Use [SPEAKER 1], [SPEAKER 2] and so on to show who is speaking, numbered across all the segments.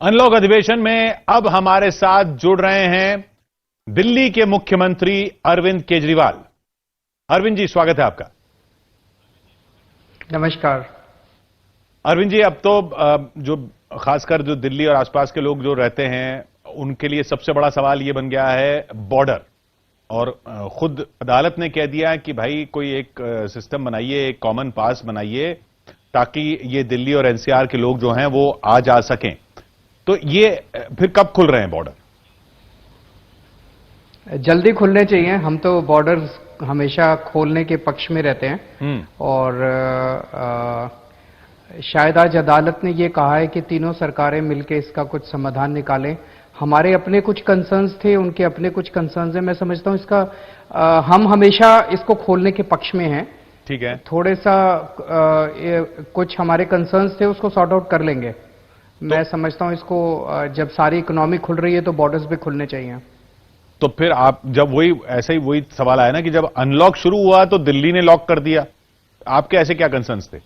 [SPEAKER 1] Unlock अधिवेशन में अब हमारे साथ जुड़ रहे हैं दिल्ली के मुख्यमंत्री अरविंद केजरीवाल। अरविंद जी, स्वागत है आपका।
[SPEAKER 2] नमस्कार।
[SPEAKER 1] अरविंद जी, अब तो जो खासकर जो दिल्ली और आसपास के लोग जो रहते हैं उनके लिए सबसे बड़ा सवाल ये बन गया है बॉर्डर, और खुद अदालत ने कह दिया कि भाई कोई एक सिस्टम बनाइए, एक कॉमन पास बनाइए ताकि ये दिल्ली और एनसीआर के लोग जो हैं वो आ जा सकें। तो ये फिर कब खुल रहे हैं बॉर्डर?
[SPEAKER 2] जल्दी खुलने चाहिए। हम तो बॉर्डर हमेशा खोलने के पक्ष में रहते हैं और शायद आज अदालत ने ये कहा है कि तीनों सरकारें मिलकर इसका कुछ समाधान निकालें। हमारे अपने कुछ कंसर्न्स थे, उनके अपने कुछ कंसर्न्स हैं। मैं समझता हूं इसका हम हमेशा इसको खोलने के पक्ष में हैं।
[SPEAKER 1] ठीक है,
[SPEAKER 2] थोड़े सा कुछ हमारे कंसर्न्स थे उसको सॉर्ट आउट कर लेंगे। मैं समझता हूं इसको जब सारी इकोनॉमी खुल रही है तो बॉर्डर्स भी खुलने चाहिए।
[SPEAKER 1] तो फिर आप जब ऐसे ही वही सवाल आया ना कि जब अनलॉक शुरू हुआ तो दिल्ली ने लॉक कर दिया, आपके ऐसे क्या कंसर्न्स थे?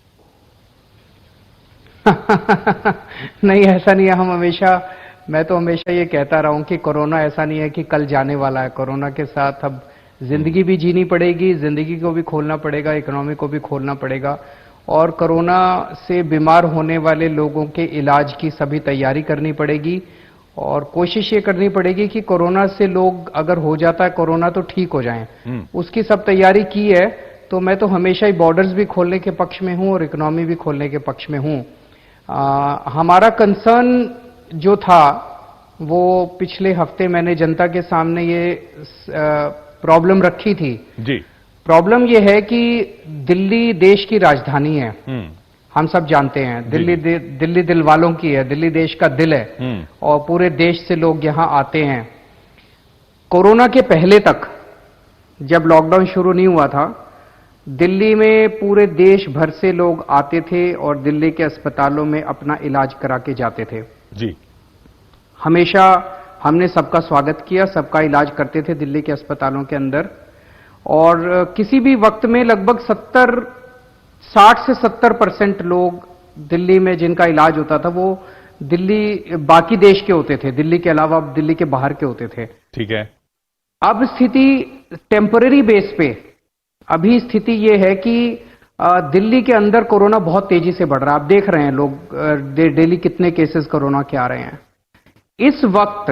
[SPEAKER 2] नहीं, ऐसा नहीं है। मैं तो हमेशा ये कहता रहा हूं कि कोरोना ऐसा नहीं है कि कल जाने वाला है। कोरोना के साथ अब जिंदगी भी जीनी पड़ेगी, जिंदगी को भी खोलना पड़ेगा, इकोनॉमी को भी खोलना पड़ेगा, और कोरोना से बीमार होने वाले लोगों के इलाज की सभी तैयारी करनी पड़ेगी। और कोशिश ये करनी पड़ेगी कि कोरोना से लोग अगर हो जाता है कोरोना तो ठीक हो जाएं। उसकी सब तैयारी की है। तो मैं तो हमेशा ही बॉर्डर्स भी खोलने के पक्ष में हूं और इकोनॉमी भी खोलने के पक्ष में हूं। हमारा कंसर्न जो था वो पिछले हफ्ते मैंने जनता के सामने ये प्रॉब्लम रखी थी
[SPEAKER 1] जी।
[SPEAKER 2] प्रॉब्लम ये है कि दिल्ली देश की राजधानी है, हम सब जानते हैं। दिल्ली दिल वालों की है, दिल्ली देश का दिल है और पूरे देश से लोग यहां आते हैं। कोरोना के पहले तक जब लॉकडाउन शुरू नहीं हुआ था, दिल्ली में पूरे देश भर से लोग आते थे और दिल्ली के अस्पतालों में अपना इलाज करा के जाते थे
[SPEAKER 1] जी।
[SPEAKER 2] हमेशा हमने सबका स्वागत किया, सबका इलाज करते थे दिल्ली के अस्पतालों के अंदर। और किसी भी वक्त में लगभग 60 से 70% लोग दिल्ली में जिनका इलाज होता था वो दिल्ली बाकी देश के होते थे, दिल्ली के अलावा दिल्ली के बाहर के होते थे।
[SPEAKER 1] ठीक है।
[SPEAKER 2] अब स्थिति टेम्पररी बेस पे अभी स्थिति ये है कि दिल्ली के अंदर कोरोना बहुत तेजी से बढ़ रहा है। आप देख रहे हैं लोग डेली कितने केसेस कोरोना के आ रहे हैं। इस वक्त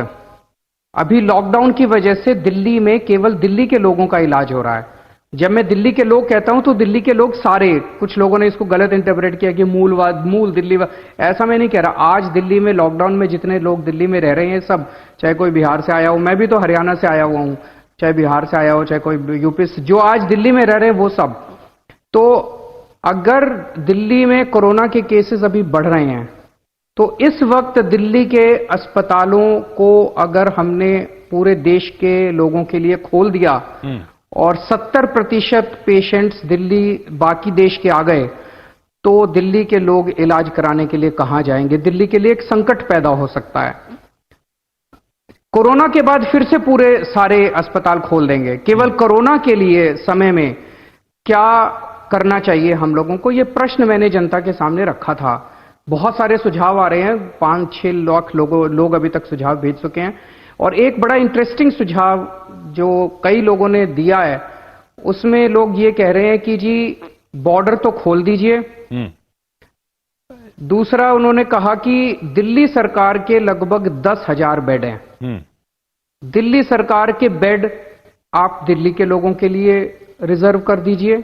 [SPEAKER 2] अभी लॉकडाउन की वजह से दिल्ली में केवल दिल्ली के लोगों का इलाज हो रहा है। जब मैं दिल्ली के लोग कहता हूं तो दिल्ली के लोग सारे, कुछ लोगों ने इसको गलत इंटरप्रेट किया कि मूल दिल्ली, ऐसा मैं नहीं कह रहा। आज दिल्ली में लॉकडाउन में जितने लोग दिल्ली में रह रहे हैं सब, चाहे कोई बिहार से आया हो, मैं भी तो हरियाणा से आया हुआ हूं, चाहे बिहार से आया हो, चाहे कोई यूपी से, जो आज दिल्ली में रह रहे हैं वो सब। तो अगर दिल्ली में कोरोना के केसेस अभी बढ़ रहे हैं तो इस वक्त दिल्ली के अस्पतालों को अगर हमने पूरे देश के लोगों के लिए खोल दिया और 70% पेशेंट्स दिल्ली बाकी देश के आ गए तो दिल्ली के लोग इलाज कराने के लिए कहां जाएंगे? दिल्ली के लिए एक संकट पैदा हो सकता है। कोरोना के बाद फिर से पूरे सारे अस्पताल खोल देंगे। केवल कोरोना के लिए समय में क्या करना चाहिए हम लोगों को, यह प्रश्न मैंने जनता के सामने रखा था। बहुत सारे सुझाव आ रहे हैं, 5-6 लाख लोग अभी तक सुझाव भेज चुके हैं। और एक बड़ा इंटरेस्टिंग सुझाव जो कई लोगों ने दिया है उसमें लोग ये कह रहे हैं कि जी बॉर्डर तो खोल दीजिए। दूसरा उन्होंने कहा कि दिल्ली सरकार के लगभग 10,000 बेड हैं, दिल्ली सरकार के बेड आप दिल्ली के लोगों के लिए रिजर्व कर दीजिए।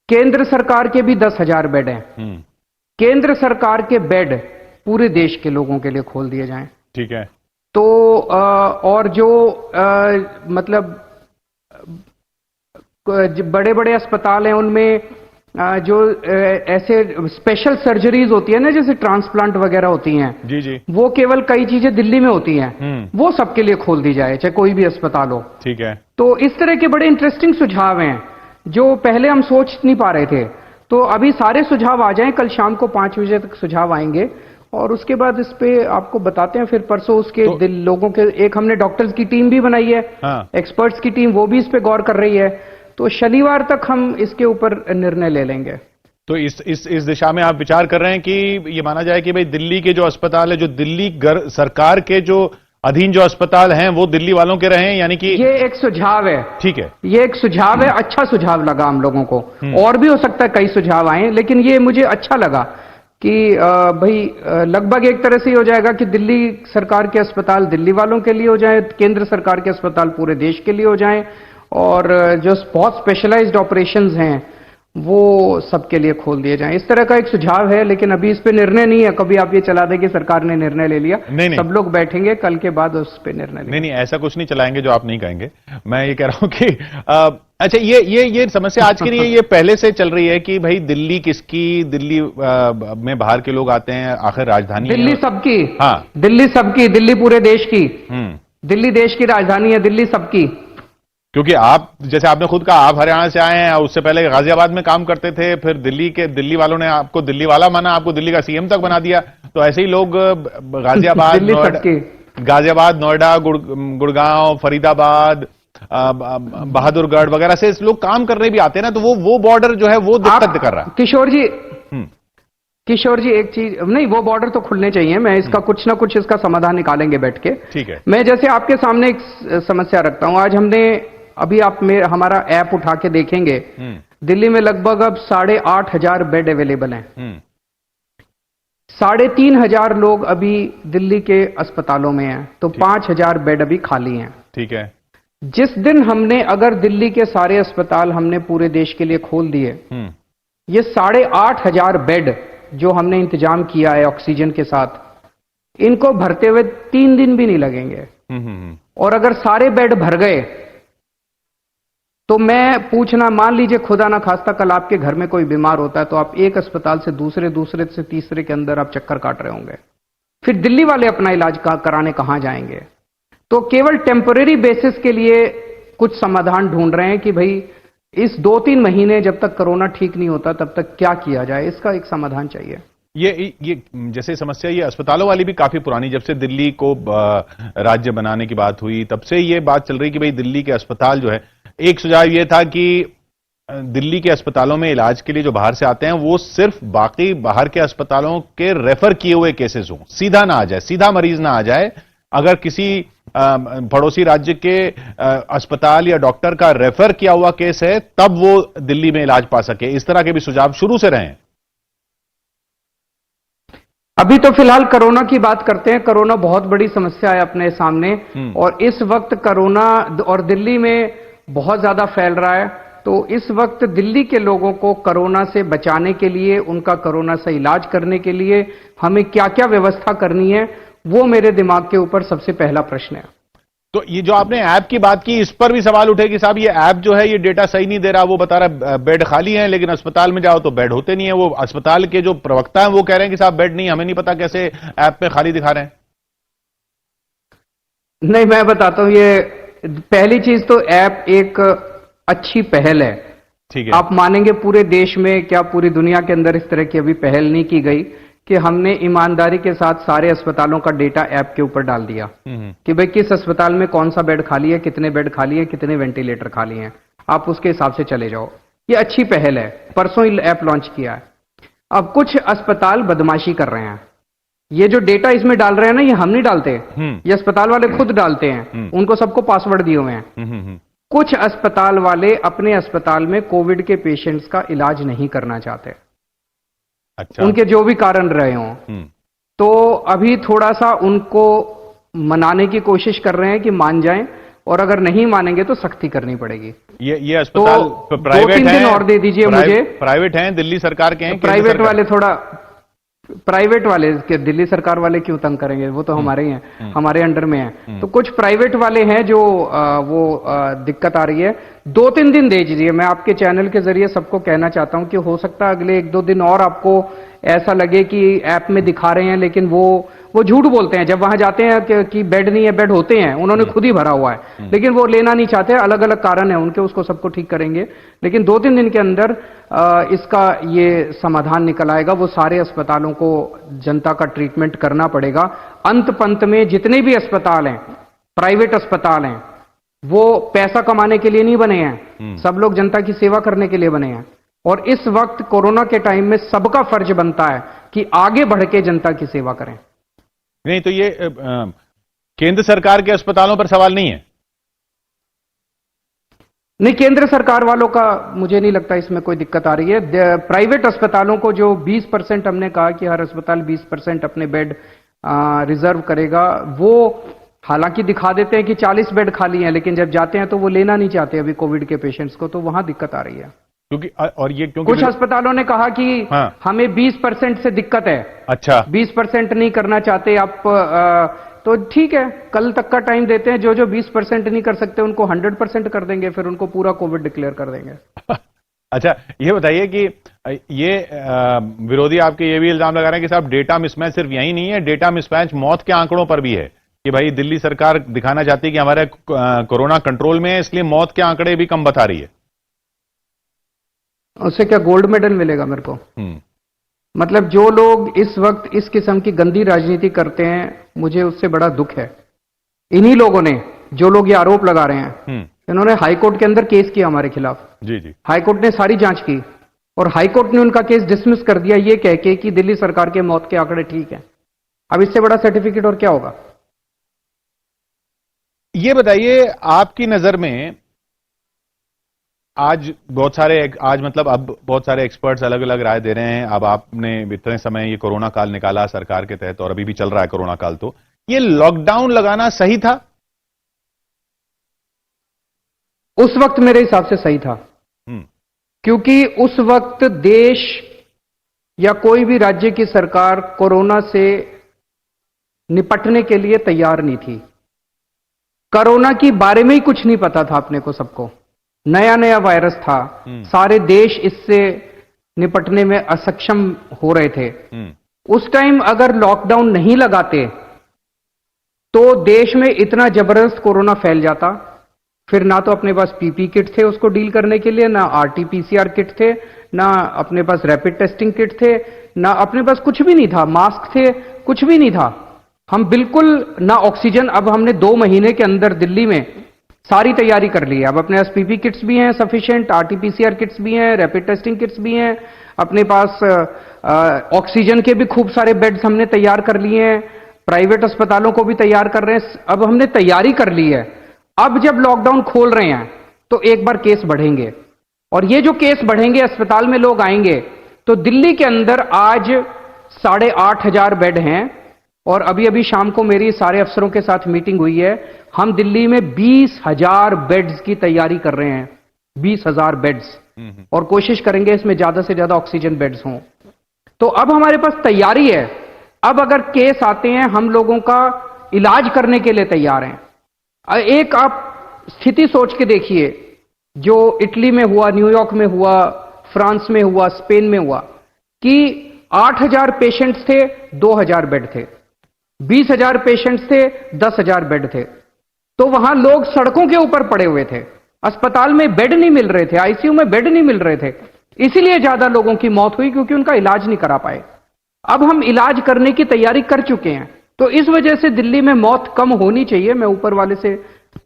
[SPEAKER 2] केंद्र सरकार के भी 10,000 बेड हैं, केंद्र सरकार के बेड पूरे देश के लोगों के लिए खोल दिए जाएं।
[SPEAKER 1] ठीक है।
[SPEAKER 2] तो और जो मतलब बड़े बड़े अस्पताल हैं उनमें जो ऐसे स्पेशल सर्जरीज होती है ना, जैसे ट्रांसप्लांट वगैरह होती हैं,
[SPEAKER 1] जी जी,
[SPEAKER 2] वो केवल कई चीजें दिल्ली में होती हैं, वो सबके लिए खोल दी जाए, चाहे कोई भी अस्पताल हो।
[SPEAKER 1] ठीक है।
[SPEAKER 2] तो इस तरह के बड़े इंटरेस्टिंग सुझाव हैं जो पहले हम सोच नहीं पा रहे थे। तो अभी सारे सुझाव आ जाएं, कल शाम को 5 बजे तक सुझाव आएंगे और उसके बाद इस पे आपको बताते हैं। फिर परसों उसके लोगों के एक हमने डॉक्टर्स की टीम भी बनाई है, एक्सपर्ट्स की टीम, वो भी इस पे गौर कर रही है। तो शनिवार तक हम इसके ऊपर निर्णय ले लेंगे।
[SPEAKER 1] तो इस दिशा में आप विचार कर रहे हैं कि ये माना जाए कि भाई दिल्ली के जो अस्पताल है, जो दिल्ली सरकार के जो अधीन जो अस्पताल हैं, वो दिल्ली वालों के रहें, यानी कि
[SPEAKER 2] ये एक सुझाव है।
[SPEAKER 1] ठीक है,
[SPEAKER 2] ये एक सुझाव है, अच्छा सुझाव लगा हम लोगों को। और भी हो सकता है कई सुझाव आए, लेकिन ये मुझे अच्छा लगा कि भाई लगभग एक तरह से ही हो जाएगा कि दिल्ली सरकार के अस्पताल दिल्ली वालों के लिए हो जाए, केंद्र सरकार के अस्पताल पूरे देश के लिए हो जाएं, और जो बहुत स्पेशलाइज्ड ऑपरेशंस हैं वो सबके लिए खोल दिए जाएं। इस तरह का एक सुझाव है, लेकिन अभी इस पे निर्णय नहीं है। कभी आप ये चला दें कि सरकार ने निर्णय ले लिया।
[SPEAKER 1] नहीं।
[SPEAKER 2] सब लोग बैठेंगे कल के बाद उस पे निर्णय लेंगे।
[SPEAKER 1] नहीं, ऐसा कुछ नहीं चलाएंगे जो आप नहीं कहेंगे। मैं ये कह रहा हूं कि अच्छा, ये समस्या आज की नहीं है, ये पहले से चल रही है कि भाई दिल्ली किसकी, दिल्ली में बाहर के लोग आते हैं, आखिर राजधानी
[SPEAKER 2] दिल्ली सबकी।
[SPEAKER 1] हाँ,
[SPEAKER 2] दिल्ली सबकी, दिल्ली पूरे देश की।
[SPEAKER 1] हम्म।
[SPEAKER 2] दिल्ली देश की राजधानी है, दिल्ली सबकी।
[SPEAKER 1] क्योंकि आप, जैसे आपने खुद कहा, आप हरियाणा से आए हैं, उससे पहले गाजियाबाद में काम करते थे, फिर दिल्ली वालों ने आपको दिल्ली वाला माना, आपको दिल्ली का सीएम तक बना दिया। तो ऐसे ही लोग गाजियाबाद, नोएडा, गुड़गांव, फरीदाबाद, बहादुरगढ़ वगैरह से लोग काम करने भी आते हैं ना, तो वो बॉर्डर जो है वो दिक्कत कर रहा है।
[SPEAKER 2] किशोर जी एक चीज नहीं, वो बॉर्डर तो खुलने चाहिए। मैं इसका कुछ ना कुछ इसका समाधान निकालेंगे बैठ के।
[SPEAKER 1] ठीक है।
[SPEAKER 2] मैं जैसे आपके सामने एक समस्या रखता हूं। आज हमने अभी आप हमारा ऐप उठा के देखेंगे, दिल्ली में लगभग अब 8,500 बेड अवेलेबल हैं। 3,500 लोग अभी दिल्ली के अस्पतालों में हैं, तो 5,000 बेड अभी खाली हैं।
[SPEAKER 1] ठीक है।
[SPEAKER 2] जिस दिन हमने अगर दिल्ली के सारे अस्पताल हमने पूरे देश के लिए खोल दिए, ये 8,500 बेड जो हमने इंतजाम किया है ऑक्सीजन के साथ, इनको भरते हुए 3 दिन भी नहीं लगेंगे। और अगर सारे बेड भर गए तो मैं पूछना, मान लीजिए खुदा ना खास्ता कल आपके घर में कोई बीमार होता है, तो आप एक अस्पताल से दूसरे से तीसरे के अंदर आप चक्कर काट रहे होंगे। फिर दिल्ली वाले अपना इलाज कराने कहां जाएंगे? तो केवल टेम्परेरी बेसिस के लिए कुछ समाधान ढूंढ रहे हैं कि भाई इस 2-3 महीने जब तक कोरोना ठीक नहीं होता तब तक क्या किया जाए, इसका एक समाधान चाहिए।
[SPEAKER 1] ये जैसे समस्या ये अस्पतालों वाली भी काफी पुरानी, जब से दिल्ली को राज्य बनाने की बात हुई तब से ये बात चल रही कि भाई दिल्ली के अस्पताल जो है, एक सुझाव ये था कि दिल्ली के अस्पतालों में इलाज के लिए जो बाहर से आते हैं वो सिर्फ बाकी बाहर के अस्पतालों के रेफर किए हुए केसेस हों, सीधा ना आ जाए, सीधा मरीज ना आ जाए। अगर किसी पड़ोसी राज्य के अस्पताल या डॉक्टर का रेफर किया हुआ केस है तब वो दिल्ली में इलाज पा सके। इस तरह के भी सुझाव शुरू से रहे हैं।
[SPEAKER 2] अभी तो फिलहाल कोरोना की बात करते हैं। कोरोना बहुत बड़ी समस्या है अपने सामने, और इस वक्त कोरोना और दिल्ली में बहुत ज्यादा फैल रहा है। तो इस वक्त दिल्ली के लोगों को कोरोना से बचाने के लिए, उनका कोरोना से इलाज करने के लिए हमें क्या क्या व्यवस्था करनी है, वो मेरे दिमाग के ऊपर सबसे पहला प्रश्न है।
[SPEAKER 1] तो ये जो आपने ऐप की बात की, इस पर भी सवाल उठे कि साहब ये ऐप जो है ये डेटा सही नहीं दे रहा, वो बता रहा बेड खाली है, लेकिन अस्पताल में जाओ तो बेड होते नहीं है। वो अस्पताल के जो प्रवक्ता हैं वो कह रहे हैं कि साहब बेड नहीं, हमें नहीं पता कैसे ऐप पे खाली दिखा रहे हैं।
[SPEAKER 2] नहीं, मैं बताता हूं, ये पहली चीज तो ऐप एक अच्छी पहल है।
[SPEAKER 1] ठीक है।
[SPEAKER 2] आप मानेंगे पूरे देश में, क्या पूरी दुनिया के अंदर इस तरह की अभी पहल नहीं की गई कि हमने ईमानदारी के साथ सारे अस्पतालों का डेटा ऐप के ऊपर डाल दिया कि भाई किस अस्पताल में कौन सा बेड खाली है, कितने बेड खाली है, कितने वेंटिलेटर खाली हैं, आप उसके हिसाब से चले जाओ। ये अच्छी पहल है, परसों ही ऐप लॉन्च किया है। अब कुछ अस्पताल बदमाशी कर रहे हैं। ये जो डेटा इसमें डाल रहे हैं ना, ये हम नहीं डालते, ये अस्पताल वाले खुद डालते हैं। उनको सबको पासवर्ड दिए हुए हैं। कुछ अस्पताल वाले अपने अस्पताल में कोविड के पेशेंट्स का इलाज नहीं करना चाहते।
[SPEAKER 1] अच्छा।
[SPEAKER 2] उनके जो भी कारण रहे हों, तो अभी थोड़ा सा उनको मनाने की कोशिश कर रहे हैं कि मान जाएं, और अगर नहीं मानेंगे तो सख्ती करनी पड़ेगी।
[SPEAKER 1] ये अस्पताल
[SPEAKER 2] तो
[SPEAKER 1] प्राइवेट
[SPEAKER 2] 2-3 दिन और दे दीजिए मुझे।
[SPEAKER 1] प्राइवेट हैं, दिल्ली सरकार के हैं।
[SPEAKER 2] प्राइवेट वाले थोड़ा, प्राइवेट वाले के दिल्ली सरकार वाले क्यों तंग करेंगे, वो तो हमारे ही हैं, हमारे अंडर में हैं। तो कुछ प्राइवेट वाले हैं जो दिक्कत आ रही है। 2-3 दिन दे दीजिए। मैं आपके चैनल के जरिए सबको कहना चाहता हूं कि हो सकता है अगले 1-2 दिन और आपको ऐसा लगे कि ऐप में दिखा रहे हैं, लेकिन वो झूठ बोलते हैं। जब वहां जाते हैं कि बेड नहीं है, बेड होते हैं, उन्होंने खुद ही भरा हुआ है, लेकिन वो लेना नहीं चाहते। अलग अलग कारण है उनके, उसको सबको ठीक करेंगे। लेकिन 2-3 दिन के अंदर इसका ये समाधान निकल आएगा। वो सारे अस्पतालों को जनता का ट्रीटमेंट करना पड़ेगा। अंत पंत में जितने भी अस्पताल हैं, प्राइवेट अस्पताल हैं, वो पैसा कमाने के लिए नहीं बने हैं। सब लोग जनता की सेवा करने के लिए बने हैं। और इस वक्त कोरोना के टाइम में सबका फर्ज बनता है कि आगे बढ़ के जनता की सेवा करें।
[SPEAKER 1] नहीं तो ये केंद्र सरकार के अस्पतालों पर सवाल नहीं है।
[SPEAKER 2] नहीं, केंद्र सरकार वालों का मुझे नहीं लगता इसमें कोई दिक्कत आ रही है। प्राइवेट अस्पतालों को जो 20% हमने कहा कि हर अस्पताल 20% अपने बेड रिजर्व करेगा, वो हालांकि दिखा देते हैं कि 40 बेड खाली हैं, लेकिन जब जाते हैं तो वो लेना नहीं चाहते अभी कोविड के पेशेंट्स को, तो वहां दिक्कत आ रही है। क्योंकि कुछ अस्पतालों ने कहा कि हाँ, हमें 20% से दिक्कत है। अच्छा, 20% नहीं करना चाहते आप, तो ठीक है, कल तक का टाइम देते हैं। जो जो 20% नहीं कर सकते उनको 100% कर देंगे, फिर उनको पूरा कोविड डिक्लेयर कर देंगे।
[SPEAKER 1] अच्छा, ये बताइए कि ये विरोधी आपके ये भी इल्जाम लगा रहे हैं कि साहब डेटा मिसमैच सिर्फ यही नहीं है, डेटा मिसमैच मौत के आंकड़ों पर भी है कि भाई दिल्ली सरकार दिखाना चाहती है कि हमारे कोरोना कंट्रोल में है, इसलिए मौत के आंकड़े भी कम बता रही है।
[SPEAKER 2] उससे क्या गोल्ड मेडल मिलेगा मेरे को? मतलब जो लोग इस वक्त इस किस्म की गंदी राजनीति करते हैं, मुझे उससे बड़ा दुख है। इन्हीं लोगों ने, जो लोग ये आरोप लगा रहे हैं, इन्होंने हाईकोर्ट के अंदर केस किया हमारे खिलाफ। जी जी, हाईकोर्ट ने सारी जांच की और हाईकोर्ट ने उनका केस डिसमिस कर दिया ये कह के कि दिल्ली सरकार के मौत के आंकड़े ठीक हैं। अब इससे बड़ा सर्टिफिकेट और क्या होगा?
[SPEAKER 1] ये बताइए, आपकी नजर में आज मतलब अब बहुत सारे एक्सपर्ट्स अलग अलग राय दे रहे हैं। अब आपने इतने समय ये कोरोना काल निकाला सरकार के तहत और अभी भी चल रहा है कोरोना काल, तो ये लॉकडाउन लगाना सही था?
[SPEAKER 2] उस वक्त मेरे हिसाब से सही था, क्योंकि उस वक्त देश या कोई भी राज्य की सरकार कोरोना से निपटने के लिए तैयार नहीं थी। कोरोना के बारे में ही कुछ नहीं पता था अपने को, सबको नया नया वायरस था। सारे देश इससे निपटने में असक्षम हो रहे थे। उस टाइम अगर लॉकडाउन नहीं लगाते तो देश में इतना जबरदस्त कोरोना फैल जाता, फिर ना तो अपने पास पीपी किट थे उसको डील करने के लिए, ना आरटीपीसीआर किट थे, ना अपने पास रैपिड टेस्टिंग किट थे, ना अपने पास कुछ भी नहीं था, मास्क थे, कुछ भी नहीं था। हम बिल्कुल ना ऑक्सीजन। अब हमने 2 महीने के अंदर दिल्ली में सारी तैयारी कर ली है। अब अपने पास पीपी किट्स भी हैं सफिशिएंट, आरटीपीसीआर किट्स भी हैं, रैपिड टेस्टिंग किट्स भी हैं, अपने पास ऑक्सीजन के भी खूब सारे बेड्स हमने तैयार कर लिए हैं, प्राइवेट अस्पतालों को भी तैयार कर रहे हैं। अब हमने तैयारी कर ली है। अब जब लॉकडाउन खोल रहे हैं तो एक बार केस बढ़ेंगे, और ये जो केस बढ़ेंगे, अस्पताल में लोग आएंगे, तो दिल्ली के अंदर आज 8,500 बेड हैं, और अभी अभी शाम को मेरी सारे अफसरों के साथ मीटिंग हुई है। हम दिल्ली में 20,000 बेड्स की तैयारी कर रहे हैं, 20,000 बेड्स, और कोशिश करेंगे इसमें ज्यादा से ज्यादा ऑक्सीजन बेड्स हों। तो अब हमारे पास तैयारी है। अब अगर केस आते हैं, हम लोगों का इलाज करने के लिए तैयार हैं। एक आप स्थिति सोच के देखिए, जो इटली में हुआ, न्यूयॉर्क में हुआ, फ्रांस में हुआ, स्पेन में हुआ, कि 8,000 पेशेंट्स थे, 2,000 बेड थे, 20,000 पेशेंट्स थे, 10,000 बेड थे। तो वहां लोग सड़कों के ऊपर पड़े हुए थे, अस्पताल में बेड नहीं मिल रहे थे, आईसीयू में बेड नहीं मिल रहे थे। इसीलिए ज्यादा लोगों की मौत हुई, क्योंकि उनका इलाज नहीं करा पाए। अब हम इलाज करने की तैयारी कर चुके हैं, तो इस वजह से दिल्ली में मौत कम होनी चाहिए। मैं ऊपर वाले से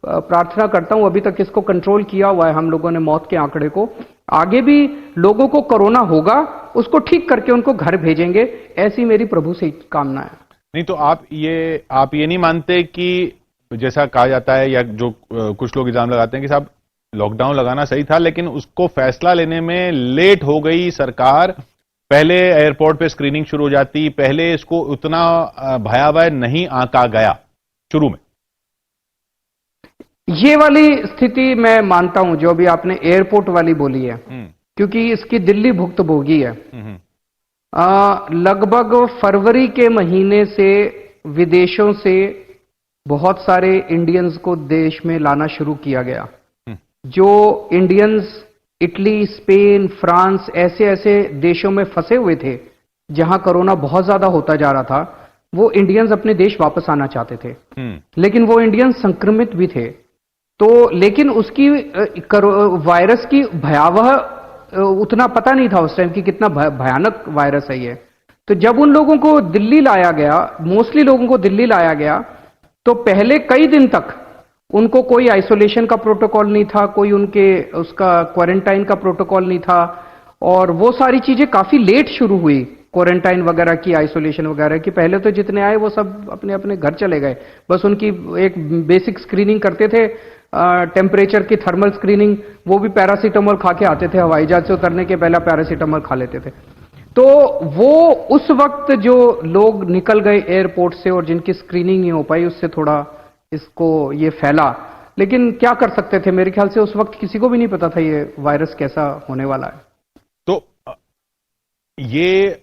[SPEAKER 2] प्रार्थना करता हूं, अभी तक इसको कंट्रोल किया हुआ है हम लोगों ने मौत के आंकड़े को। आगे भी लोगों को कोरोना होगा, उसको ठीक करके उनको घर भेजेंगे, ऐसी मेरी प्रभु से कामना है।
[SPEAKER 1] नहीं तो आप ये नहीं मानते कि जैसा कहा जाता है, या जो कुछ लोग इल्जाम लगाते हैं कि साहब लॉकडाउन लगाना सही था, लेकिन उसको फैसला लेने में लेट हो गई सरकार, पहले एयरपोर्ट पे स्क्रीनिंग शुरू हो जाती, पहले इसको उतना भयावह नहीं आंका गया शुरू में?
[SPEAKER 2] ये वाली स्थिति मैं मानता हूं जो भी आपने एयरपोर्ट वाली बोली है, क्योंकि इसकी दिल्ली भुक्तभोगी है। लगभग फरवरी के महीने से विदेशों से बहुत सारे इंडियंस को देश में लाना शुरू किया गया। जो इंडियंस इटली, स्पेन, फ्रांस, ऐसे ऐसे देशों में फंसे हुए थे जहां कोरोना बहुत ज्यादा होता जा रहा था, वो इंडियंस अपने देश वापस आना चाहते थे। लेकिन वो इंडियंस संक्रमित भी थे, तो लेकिन उसकी वायरस की भयावह उतना पता नहीं था उस टाइम कि कितना भयानक वायरस है ये। तो जब उन लोगों को दिल्ली लाया गया, मोस्टली लोगों को दिल्ली लाया गया, तो पहले कई दिन तक उनको कोई आइसोलेशन का प्रोटोकॉल नहीं था, कोई उनके उसका क्वारंटाइन का प्रोटोकॉल नहीं था, और वो सारी चीजें काफी लेट शुरू हुई, क्वारंटाइन वगैरह की, आइसोलेशन वगैरह की। पहले तो जितने आए वो सब अपने अपने घर चले गए, बस उनकी एक बेसिक स्क्रीनिंग करते थे, टेम्परेचर की थर्मल स्क्रीनिंग, वो भी पैरासीटामोल खा के आते थे, हवाई जहाज से उतरने के पहले पैरासीटामोल खा लेते थे। तो वो उस वक्त जो लोग निकल गए एयरपोर्ट से और जिनकी स्क्रीनिंग नहीं हो पाई, उससे थोड़ा इसको ये फैला। लेकिन क्या कर सकते थे, मेरे ख्याल से उस वक्त किसी को भी नहीं पता था ये वायरस कैसा होने वाला है।
[SPEAKER 1] तो ये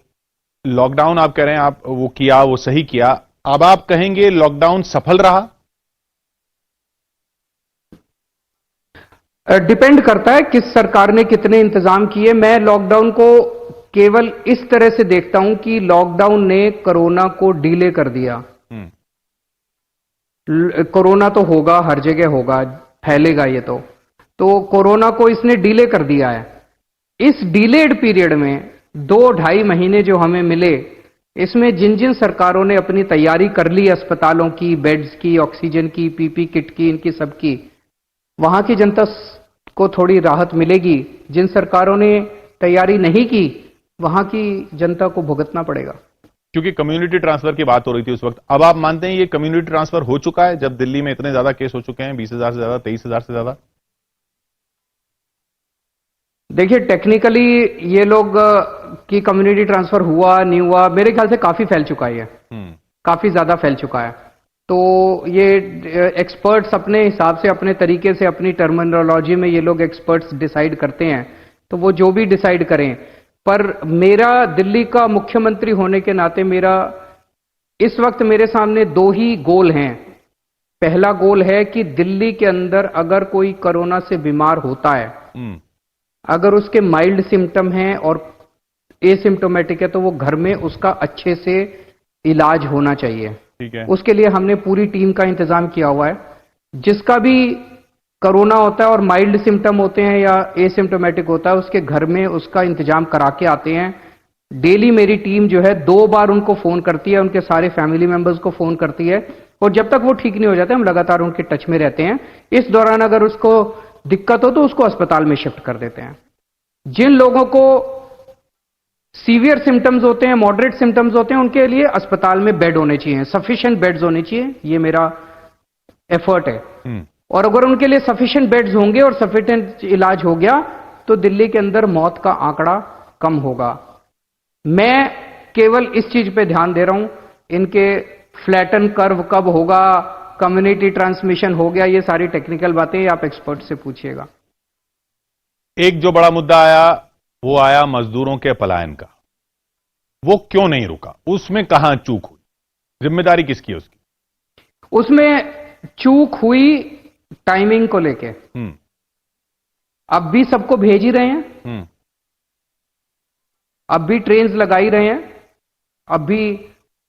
[SPEAKER 1] लॉकडाउन आप कह रहे हैं, आप वो किया, वो सही किया, अब आप कहेंगे लॉकडाउन सफल रहा?
[SPEAKER 2] डिपेंड करता है किस सरकार ने कितने इंतजाम किए। मैं लॉकडाउन को केवल इस तरह से देखता हूं कि लॉकडाउन ने कोरोना को डिले कर दिया। कोरोना तो होगा, हर जगह होगा, फैलेगा ये तो कोरोना को इसने डिले कर दिया है। इस डिलेड पीरियड में 2-2.5 महीने जो हमें मिले, इसमें जिन जिन सरकारों ने अपनी तैयारी कर ली, अस्पतालों की, बेड्स की, ऑक्सीजन की, पीपी किट की, इनकी सबकी, वहां की जनता को थोड़ी राहत मिलेगी। जिन सरकारों ने तैयारी नहीं की, वहां की जनता को भुगतना पड़ेगा।
[SPEAKER 1] क्योंकि कम्युनिटी ट्रांसफर की बात हो रही थी उस वक्त, अब आप मानते हैं ये कम्युनिटी ट्रांसफर हो चुका है, जब दिल्ली में इतने ज्यादा केस हो चुके हैं, 20,000 से ज्यादा, 23,000 से ज्यादा?
[SPEAKER 2] देखिए, टेक्निकली ये लोग की कम्युनिटी ट्रांसफर हुआ नहीं हुआ, मेरे ख्याल से काफी फैल चुका है ये, काफी ज्यादा फैल चुका है। तो ये एक्सपर्ट्स अपने हिसाब से, अपने तरीके से, अपनी टर्मिनोलॉजी में ये लोग एक्सपर्ट्स डिसाइड करते हैं, तो वो जो भी डिसाइड करें। पर मेरा दिल्ली का मुख्यमंत्री होने के नाते मेरा इस वक्त मेरे सामने 2 ही गोल हैं। पहला गोल है कि दिल्ली के अंदर अगर कोई कोरोना से बीमार होता है, अगर उसके माइल्ड सिम्टम हैं और एसिम्टोमेटिक है, तो वो घर में उसका अच्छे से इलाज होना चाहिए।
[SPEAKER 1] ठीक है।
[SPEAKER 2] उसके लिए हमने पूरी टीम का इंतजाम किया हुआ है। जिसका भी कोरोना होता है और माइल्ड सिम्टम होते हैं या एसिम्टोमेटिक होता है, उसके घर में उसका इंतजाम करा के आते हैं। डेली मेरी टीम जो है 2 बार उनको फोन करती है, उनके सारे फैमिली मेंबर्स को फोन करती है, और जब तक वो ठीक नहीं हो जाते हम लगातार उनके टच में रहते हैं। इस दौरान अगर उसको दिक्कत हो तो उसको अस्पताल में शिफ्ट कर देते हैं। जिन लोगों को सीवियर सिम्टम्स होते हैं, मॉडरेट सिम्टम्स होते हैं, उनके लिए अस्पताल में बेड होने चाहिए, सफिशिएंट बेड्स होने चाहिए, ये मेरा एफर्ट है। और अगर उनके लिए सफिशिएंट बेड्स होंगे और सफिशिएंट इलाज हो गया, तो दिल्ली के अंदर मौत का आंकड़ा कम होगा। मैं केवल इस चीज पे ध्यान दे रहा हूं, इनके फ्लैटन कर्व कब होगा, कम्युनिटी ट्रांसमिशन हो गया, ये सारी टेक्निकल बातें आप एक्सपर्ट से पूछिएगा।
[SPEAKER 1] एक जो बड़ा मुद्दा आया, वो आया मजदूरों के पलायन का। वो क्यों नहीं रुका? उसमें कहां चूक हुई? जिम्मेदारी किसकी है उसकी?
[SPEAKER 2] उसमें चूक हुई टाइमिंग को लेके। अब भी सबको भेज ही रहे हैं, अब भी ट्रेन्स लगा ही रहे हैं, अब भी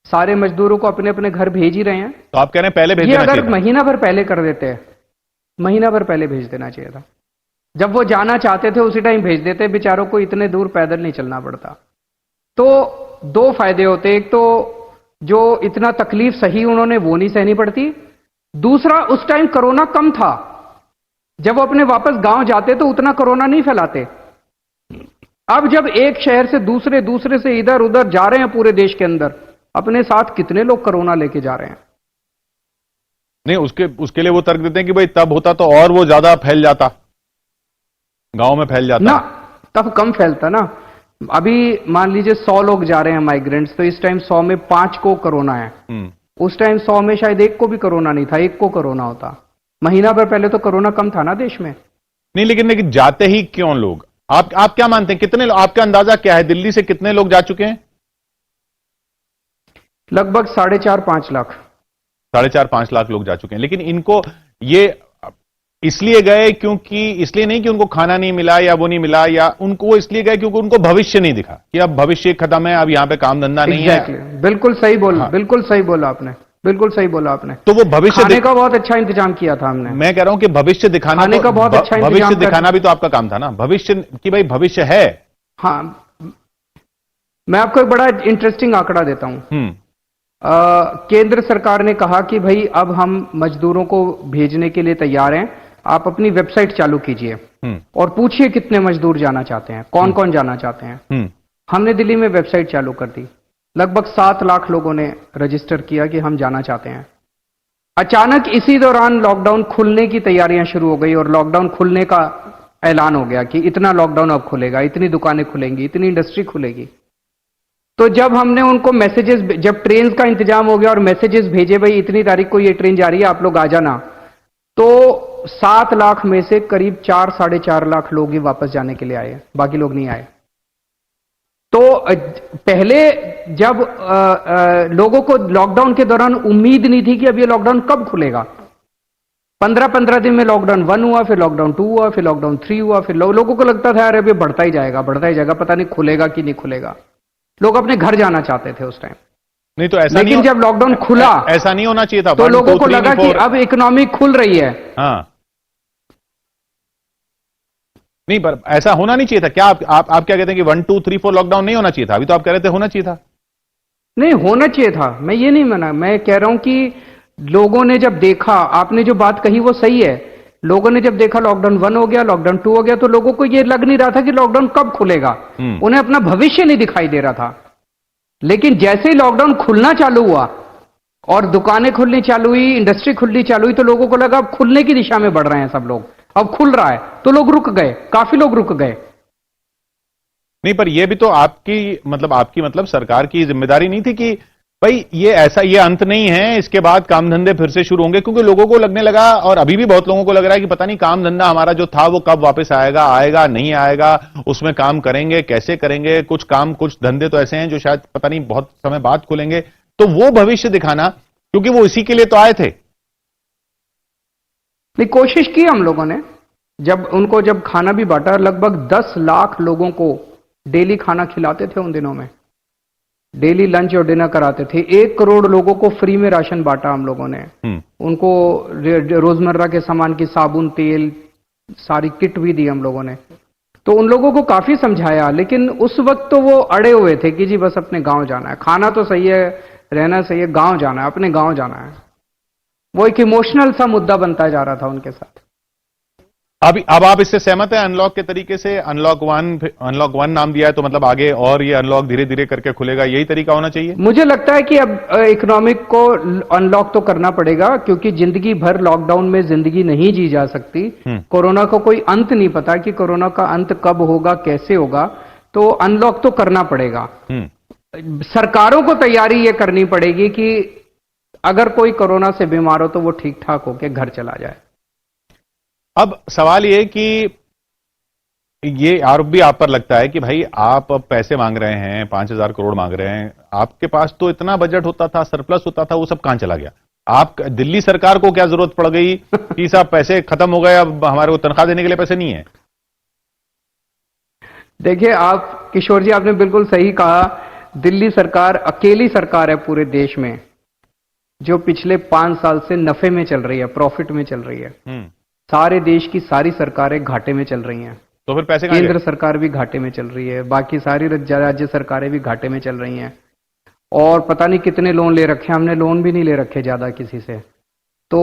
[SPEAKER 2] सारे मजदूरों को अपने अपने घर भेज ही रहे हैं।
[SPEAKER 1] तो आप कह रहे हैं पहले भेज देना चाहिए था?
[SPEAKER 2] अगर महीना भर पहले कर देते, महीना भर पहले भेज देना चाहिए था। जब वो जाना चाहते थे उसी टाइम भेज देते, बेचारों को इतने दूर पैदल नहीं चलना पड़ता। तो 2 फायदे होते, एक तो जो इतना तकलीफ सही उन्होंने वो नहीं सहनी पड़ती, दूसरा उस टाइम कोरोना कम था, जब वो अपने वापस गांव जाते तो उतना कोरोना नहीं फैलाते। अब जब एक शहर से दूसरे, दूसरे से इधर उधर जा रहे हैं पूरे देश के अंदर, अपने साथ कितने लोग कोरोना लेके जा रहे हैं।
[SPEAKER 1] नहीं, उसके लिए वो तर्क देते हैं कि भाई तब होता तो और वो ज्यादा फैल जाता, गांव में फैल जाता
[SPEAKER 2] ना, तब कम फैलता ना। अभी मान लीजिए 100 लोग जा रहे हैं माइग्रेंट्स, तो इस टाइम 100 में 5 को कोरोना है। उस टाइम 100 में शायद 1 को भी कोरोना नहीं था, 1 को कोरोना होता। महीना भर पहले तो कोरोना कम था ना देश में।
[SPEAKER 1] नहीं, लेकिन जाते ही क्यों लोग? आप क्या मानते हैं, कितने, आपका अंदाजा क्या है, दिल्ली से कितने लोग जा चुके हैं?
[SPEAKER 2] लगभग 4.5-5 लाख।
[SPEAKER 1] 4.5-5 लाख लोग जा चुके हैं। लेकिन इनको ये इसलिए गए क्योंकि, इसलिए नहीं कि उनको खाना नहीं मिला या वो नहीं मिला, या उनको इसलिए गए क्योंकि उनको भविष्य नहीं दिखा कि अब भविष्य खत्म है, अब यहां पे काम धंधा नहीं है।
[SPEAKER 2] बिल्कुल सही बोला। हाँ। बिल्कुल सही बोला आपने, बिल्कुल सही बोला आपने।
[SPEAKER 1] तो वो भविष्य
[SPEAKER 2] खाने का बहुत अच्छा इंतजाम किया था हमने।
[SPEAKER 1] मैं कह रहा हूं कि भविष्य दिखाना,
[SPEAKER 2] खाने का बहुत अच्छा
[SPEAKER 1] भविष्य दिखाना भी तो आपका काम था ना, भविष्य कि भाई भविष्य है।
[SPEAKER 2] हाँ, मैं आपको एक बड़ा इंटरेस्टिंग आंकड़ा देता हूं। केंद्र सरकार ने कहा कि भाई अब हम मजदूरों को भेजने के लिए तैयार हैं, आप अपनी वेबसाइट चालू कीजिए। और पूछिए कितने मजदूर जाना चाहते हैं, कौन कौन जाना चाहते हैं। हमने दिल्ली में वेबसाइट चालू कर दी, लगभग 7 लाख लोगों ने रजिस्टर किया कि हम जाना चाहते हैं। अचानक इसी दौरान लॉकडाउन खुलने की तैयारियां शुरू हो गई और लॉकडाउन खुलने का ऐलान हो गया कि इतना लॉकडाउन अब खुलेगा, इतनी दुकानें खुलेंगी, इतनी इंडस्ट्री खुलेगी। तो जब हमने उनको मैसेजेस, जब ट्रेन का इंतजाम हो गया और मैसेजेस भेजे, भाई इतनी तारीख को ये ट्रेन जा रही है, आप लोग आ जाना, तो 7 लाख में से करीब 4 साढ़े 4 लाख लोग ही वापस जाने के लिए आए, बाकी लोग नहीं आए। तो पहले जब लोगों को लॉकडाउन के दौरान उम्मीद नहीं थी कि अब ये लॉकडाउन कब खुलेगा, 15-15 दिन में लॉकडाउन 1 हुआ, फिर लॉकडाउन 2 हुआ, फिर लॉकडाउन 3 हुआ, फिर लोगों को लगता था यार अब ये बढ़ता ही जाएगा, पता नहीं खुलेगा कि नहीं खुलेगा। लोग अपने घर जाना चाहते थे उस टाइम।
[SPEAKER 1] नहीं तो ऐसा
[SPEAKER 2] लेकिन जब लॉकडाउन खुला,
[SPEAKER 1] ऐसा नहीं होना चाहिए था,
[SPEAKER 2] तो लोगों को लगा कि अब इकोनॉमी खुल रही है।
[SPEAKER 1] हाँ, नहीं पर ऐसा होना नहीं चाहिए था क्या? आप क्या कहते हैं कि 1 2 3 4 लॉकडाउन नहीं होना चाहिए था? अभी तो आप कह रहे थे होना चाहिए था।
[SPEAKER 2] नहीं होना चाहिए था, मैं ये नहीं माना, मैं कह रहा हूं कि लोगों ने जब देखा, आपने जो बात कही वो सही है, लोगों ने जब देखा लॉकडाउन 1 हो गया, लॉकडाउन 2 हो गया, तो लोगों को ये लग नहीं रहा था कि लॉकडाउन कब खुलेगा, उन्हें अपना भविष्य नहीं दिखाई दे रहा था। लेकिन जैसे ही लॉकडाउन खुलना चालू हुआ और दुकानें खुलनी चालू हुई, इंडस्ट्री खुलनी चालू हुई, तो लोगों को लगा अब खुलने की दिशा में बढ़ रहे हैं सब लोग, अब खुल रहा है, तो लोग रुक गए, काफी लोग रुक गए।
[SPEAKER 1] नहीं पर यह भी तो आपकी मतलब सरकार की जिम्मेदारी नहीं थी कि भाई ये अंत नहीं है, इसके बाद काम धंधे फिर से शुरू होंगे? क्योंकि लोगों को लगने लगा, और अभी भी बहुत लोगों को लग रहा है कि पता नहीं काम धंधा हमारा जो था वो कब वापस आएगा नहीं आएगा, उसमें काम करेंगे कैसे करेंगे, कुछ धंधे तो ऐसे हैं जो शायद पता नहीं बहुत समय बाद खुलेंगे। तो वो भविष्य दिखाना, क्योंकि वो इसी के लिए तो आए थे।
[SPEAKER 2] नहीं, कोशिश की हम लोगों ने, जब खाना भी बांटा, लगभग 10 लाख लोगों को डेली खाना खिलाते थे उन दिनों में, डेली लंच और डिनर कराते थे। 1 करोड़ लोगों को फ्री में राशन बांटा हम लोगों ने, उनको रोजमर्रा के सामान की साबुन, तेल, सारी किट भी दी हम लोगों ने। तो उन लोगों को काफी समझाया, लेकिन उस वक्त तो वो अड़े हुए थे कि जी बस अपने गांव जाना है, खाना तो सही है, रहना सही है, गांव जाना है, अपने गांव जाना है। वो एक इमोशनल सा मुद्दा बनता जा रहा था उनके साथ।
[SPEAKER 1] अब आप इससे सहमत हैं? अनलॉक के तरीके से अनलॉक 1 नाम दिया है, तो मतलब आगे और ये अनलॉक धीरे धीरे करके खुलेगा, यही तरीका होना चाहिए?
[SPEAKER 2] मुझे लगता है कि अब इकोनॉमिक को अनलॉक तो करना पड़ेगा, क्योंकि जिंदगी भर लॉकडाउन में जिंदगी नहीं जी जा सकती। कोरोना को कोई अंत नहीं पता कि कोरोना का अंत कब होगा, कैसे होगा, तो अनलॉक तो करना पड़ेगा। सरकारों को तैयारी ये करनी पड़ेगी कि अगर कोई कोरोना से बीमार हो तो वो ठीक ठाक होकर घर चला जाए।
[SPEAKER 1] अब सवाल ये कि ये आरोप भी आप पर लगता है कि भाई आप अब पैसे मांग रहे हैं, 5,000 करोड़ मांग रहे हैं, आपके पास तो इतना बजट होता था, सरप्लस होता था, वो सब कहां चला गया? आप दिल्ली सरकार को क्या जरूरत पड़ गई कि साहब पैसे खत्म हो गए, अब हमारे को तनख्वाह देने के लिए पैसे नहीं है?
[SPEAKER 2] देखिए आप किशोर जी, आपने बिल्कुल सही कहा, दिल्ली सरकार अकेली सरकार है पूरे देश में जो पिछले 5 साल से नफे में चल रही है, प्रॉफिट में चल रही है। सारे देश की सारी सरकारें घाटे में चल रही हैं।
[SPEAKER 1] तो फिर पैसे
[SPEAKER 2] केंद्र सरकार भी घाटे में चल रही है, बाकी सारी राज्य सरकारें भी घाटे में चल रही हैं, और पता नहीं कितने लोन ले रखे, हमने लोन भी नहीं ले रखे ज्यादा किसी से। तो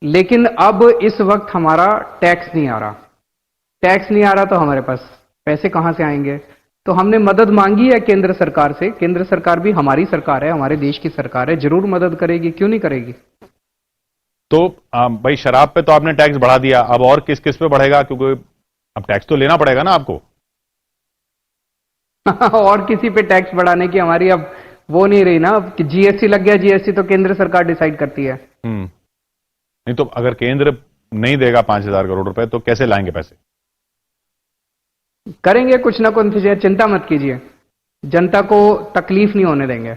[SPEAKER 2] लेकिन अब इस वक्त हमारा टैक्स नहीं आ रहा, तो हमारे पास पैसे कहां से आएंगे? तो हमने मदद मांगी है केंद्र सरकार से। केंद्र सरकार भी हमारी सरकार है, हमारे देश की सरकार है, जरूर मदद करेगी, क्यों नहीं करेगी।
[SPEAKER 1] तो भाई शराब पे तो आपने टैक्स बढ़ा दिया, अब और किस किस पे बढ़ेगा? क्योंकि अब टैक्स तो लेना पड़ेगा ना आपको।
[SPEAKER 2] और किसी पे टैक्स बढ़ाने की हमारी अब वो नहीं रही ना, कि जीएसटी लग गया, जीएसटी तो केंद्र सरकार डिसाइड करती है।
[SPEAKER 1] नहीं तो अगर केंद्र नहीं देगा 5,000 करोड़ रुपए तो कैसे लाएंगे पैसे?
[SPEAKER 2] करेंगे कुछ ना कुछ, चिंता मत कीजिए, जनता को तकलीफ नहीं होने देंगे।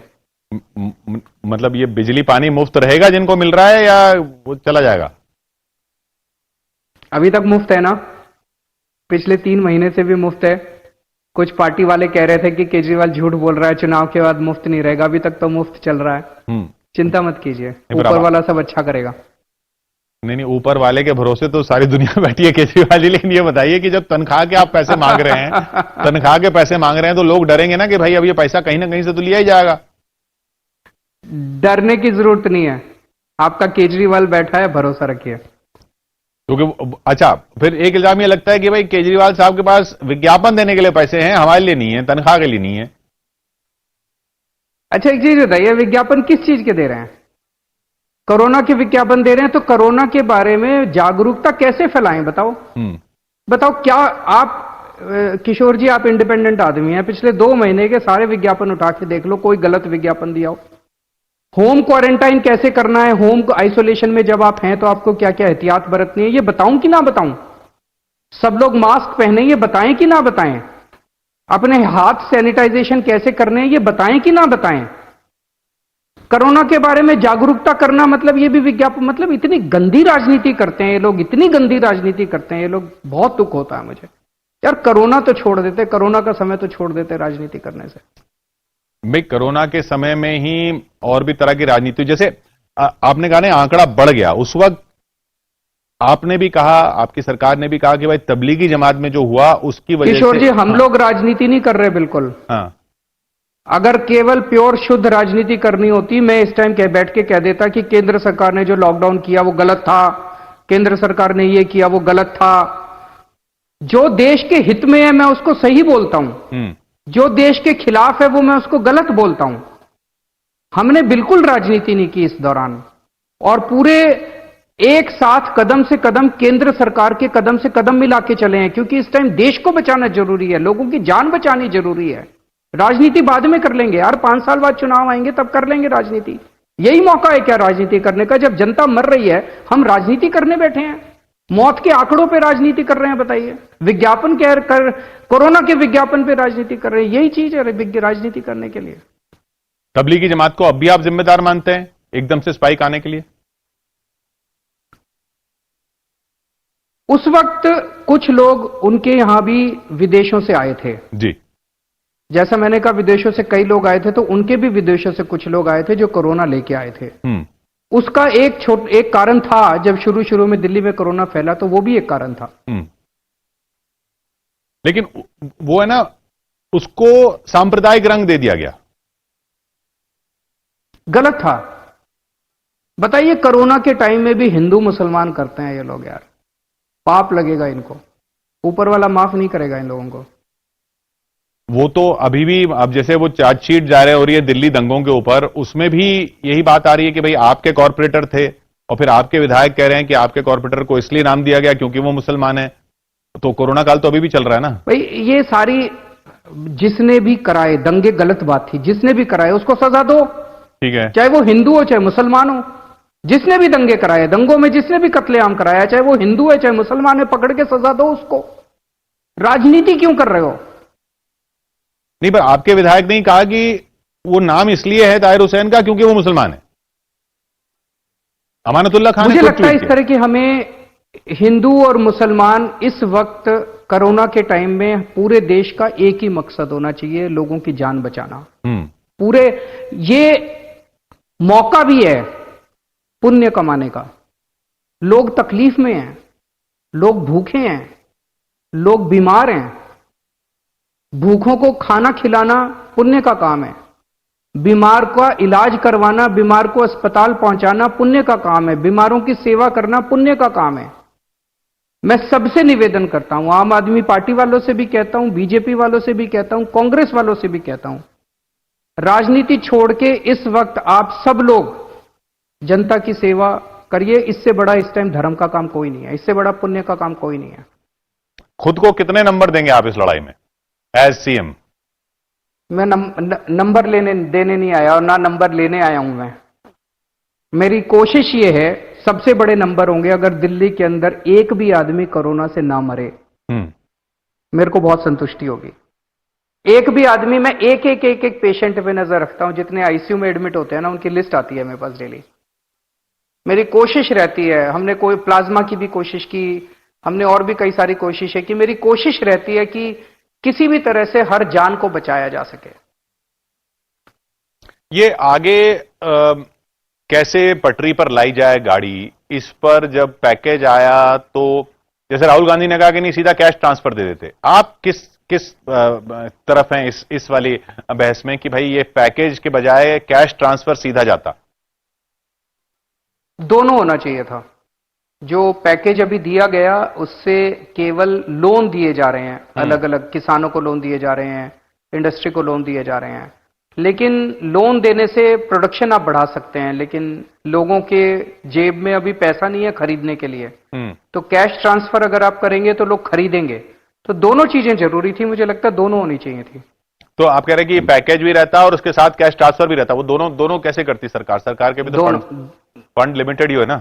[SPEAKER 1] मतलब ये बिजली पानी मुफ्त रहेगा जिनको मिल रहा है, या वो चला जाएगा?
[SPEAKER 2] अभी तक मुफ्त है ना, पिछले 3 महीने से भी मुफ्त है। कुछ पार्टी वाले कह रहे थे कि केजरीवाल झूठ बोल रहा है, चुनाव के बाद मुफ्त नहीं रहेगा, अभी तक तो मुफ्त चल रहा है। चिंता मत कीजिए, ऊपर वाला सब अच्छा करेगा।
[SPEAKER 1] नहीं, ऊपर वाले के भरोसे तो सारी दुनिया बैठी है केजरीवाल जी, लेकिन ये बताइए कि जब तनख्वाह के आप पैसे मांग रहे हैं तनख्वाह के पैसे मांग रहे हैं, तो लोग डरेंगे ना कि भाई अब ये पैसा कहीं ना कहीं से तो लिया ही जाएगा।
[SPEAKER 2] डरने की जरूरत नहीं है, आपका केजरीवाल बैठा है, भरोसा रखिए।
[SPEAKER 1] क्योंकि अच्छा, फिर एक इल्जाम ये लगता है कि भाई केजरीवाल साहब के पास विज्ञापन देने के लिए पैसे हैं, हमारे लिए नहीं है, तनख्वाह के लिए नहीं है।
[SPEAKER 2] अच्छा, एक चीज बताइए, विज्ञापन किस चीज के दे रहे हैं? कोरोना के विज्ञापन दे रहे हैं, तो कोरोना के बारे में जागरूकता कैसे फैलाएं? बताओ। बताओ क्या आप किशोर जी, आप इंडिपेंडेंट आदमी हैं, पिछले 2 महीने के सारे विज्ञापन उठा के देख लो, कोई गलत विज्ञापन दिया हो? होम क्वारंटाइन कैसे करना है, होम आइसोलेशन में जब आप हैं तो आपको क्या क्या एहतियात बरतनी है, ये बताऊं कि ना बताऊं? सब लोग मास्क पहने, ये बताएं कि ना बताएं? अपने हाथ सैनिटाइजेशन कैसे करने हैं, ये बताएं कि ना बताएं? कोरोना के बारे में जागरूकता करना मतलब ये भी विज्ञापन? मतलब इतनी गंदी राजनीति करते हैं ये लोग, इतनी गंदी राजनीति करते हैं ये लोग, बहुत दुख होता है मुझे। यार कोरोना तो छोड़ देते, कोरोना का समय तो छोड़ देते राजनीति करने से।
[SPEAKER 1] भाई कोरोना के समय में ही और भी तरह की राजनीति, जैसे आपने कहा ना आंकड़ा बढ़ गया, उस वक्त आपने भी कहा, आपकी सरकार ने भी कहा कि भाई तबलीगी जमात में जो हुआ उसकी वजह से।
[SPEAKER 2] किशोर जी, हम लोग राजनीति नहीं कर रहे बिल्कुल।
[SPEAKER 1] हाँ,
[SPEAKER 2] अगर केवल प्योर शुद्ध राजनीति करनी होती, मैं इस टाइम बैठ के कह देता कि केंद्र सरकार ने जो लॉकडाउन किया वो गलत था, केंद्र सरकार ने ये किया वो गलत था। जो देश के हित में है मैं उसको सही बोलता हूं, जो देश के खिलाफ है वो मैं उसको गलत बोलता हूं। हमने बिल्कुल राजनीति नहीं की इस दौरान, और पूरे एक साथ कदम से कदम केंद्र सरकार के कदम से कदम मिला के चले हैं, क्योंकि इस टाइम देश को बचाना जरूरी है, लोगों की जान बचानी जरूरी है। राजनीति बाद में कर लेंगे यार, 5 साल बाद चुनाव आएंगे तब कर लेंगे राजनीति। यही मौका है क्या राजनीति करने का? जब जनता मर रही है हम राजनीति करने बैठे हैं, मौत के आंकड़ों पे राजनीति कर रहे हैं। बताइए, विज्ञापन कर कोरोना के विज्ञापन पे राजनीति कर रहे हैं, यही चीज है राजनीति करने के लिए।
[SPEAKER 1] तबलीगी जमात को अब भी आप जिम्मेदार मानते हैं एकदम से स्पाइक आने के लिए?
[SPEAKER 2] उस वक्त कुछ लोग उनके यहां भी विदेशों से आए थे
[SPEAKER 1] जी,
[SPEAKER 2] जैसा मैंने कहा, विदेशों से कई लोग आए थे, तो उनके भी विदेशों से कुछ लोग आए थे जो कोरोना लेके आए थे। उसका एक कारण था, जब शुरू में दिल्ली में कोरोना फैला तो वो भी एक कारण था।
[SPEAKER 1] लेकिन वो है ना, उसको सांप्रदायिक रंग दे दिया गया,
[SPEAKER 2] गलत था। बताइए, कोरोना के टाइम में भी हिंदू मुसलमान करते हैं ये लोग, यार पाप लगेगा इनको, ऊपर वाला माफ नहीं करेगा इन लोगों को।
[SPEAKER 1] वो तो अभी भी, अब जैसे वो चार्जशीट जारी हो रही है दिल्ली दंगों के ऊपर, उसमें भी यही बात आ रही है कि भाई आपके कॉर्पोरेटर थे और फिर आपके विधायक कह रहे हैं कि आपके कॉर्पोरेटर को इसलिए नाम दिया गया क्योंकि वो मुसलमान है। तो कोरोना काल तो अभी भी चल रहा है ना
[SPEAKER 2] भाई। ये सारी, जिसने भी कराए दंगे, गलत बात थी, जिसने भी कराए उसको सजा दो,
[SPEAKER 1] ठीक है,
[SPEAKER 2] चाहे वो हिंदू हो चाहे मुसलमान हो। जिसने भी दंगे कराए, दंगों में जिसने भी कत्लेआम कराया, चाहे वो हिंदू है चाहे मुसलमान है, पकड़ के सजा दो उसको। राजनीति क्यों कर रहे हो?
[SPEAKER 1] नहीं, पर आपके विधायक ने कहा कि वो नाम इसलिए है ताहिर हुसैन का क्योंकि वो मुसलमान है। अमानतुल्लाह खान,
[SPEAKER 2] मुझे लगता है इस तरह की हमें हिंदू और मुसलमान इस वक्त कोरोना के टाइम में पूरे देश का एक ही मकसद होना चाहिए, लोगों की जान बचाना। पूरे ये मौका भी है पुण्य कमाने का। लोग तकलीफ में हैं, लोग भूखे हैं, लोग बीमार हैं। भूखों को खाना खिलाना पुण्य का काम है, बीमार का इलाज करवाना, बीमार को अस्पताल पहुंचाना पुण्य का काम है, बीमारों की सेवा करना पुण्य का काम है। मैं सबसे निवेदन करता हूं, आम आदमी पार्टी वालों से भी कहता हूं, बीजेपी वालों से भी कहता हूं, कांग्रेस वालों से भी कहता हूं, राजनीति छोड़ के इस वक्त आप सब लोग जनता की सेवा करिए। इससे बड़ा इस टाइम धर्म का काम कोई नहीं है, इससे बड़ा पुण्य का काम कोई नहीं है।
[SPEAKER 1] खुद को कितने नंबर देंगे आप इस लड़ाई में एज सीएम?
[SPEAKER 2] मैं नंबर देने नहीं आया और ना नंबर लेने आया हूं मैं। मेरी कोशिश ये है, सबसे बड़े नंबर होंगे अगर दिल्ली के अंदर एक भी आदमी कोरोना से ना मरे, मेरे को बहुत संतुष्टि होगी। एक भी आदमी, मैं एक पेशेंट पे नजर रखता हूं, जितने आईसीयू में एडमिट होते हैं ना उनकी लिस्ट आती है मेरे पास डेली। मेरी कोशिश रहती है, हमने कोई प्लाज्मा की भी कोशिश की, हमने और भी कई सारी कोशिशें की। मेरी कोशिश रहती है कि किसी भी तरह से हर जान को बचाया जा सके।
[SPEAKER 1] ये आगे कैसे पटरी पर लाई जाए गाड़ी, इस पर जब पैकेज आया तो जैसे राहुल गांधी ने कहा कि नहीं सीधा कैश ट्रांसफर दे देते, आप किस तरफ हैं इस वाली बहस में कि भाई ये पैकेज के बजाय कैश ट्रांसफर सीधा जाता?
[SPEAKER 2] दोनों होना चाहिए था। जो पैकेज अभी दिया गया उससे केवल लोन दिए जा रहे हैं, अलग अलग किसानों को लोन दिए जा रहे हैं, इंडस्ट्री को लोन दिए जा रहे हैं। लेकिन लोन देने से प्रोडक्शन आप बढ़ा सकते हैं, लेकिन लोगों के जेब में अभी पैसा नहीं है खरीदने के लिए। तो कैश ट्रांसफर अगर आप करेंगे तो लोग खरीदेंगे। तो दोनों चीजें जरूरी थी, मुझे लगता है दोनों होनी चाहिए थी।
[SPEAKER 1] तो आप कह रहे हैं कि पैकेज भी रहता और उसके साथ कैश ट्रांसफर भी रहता, वो दोनों दोनों कैसे करती सरकार? सरकार के भी तो फंड लिमिटेड ही हो ना।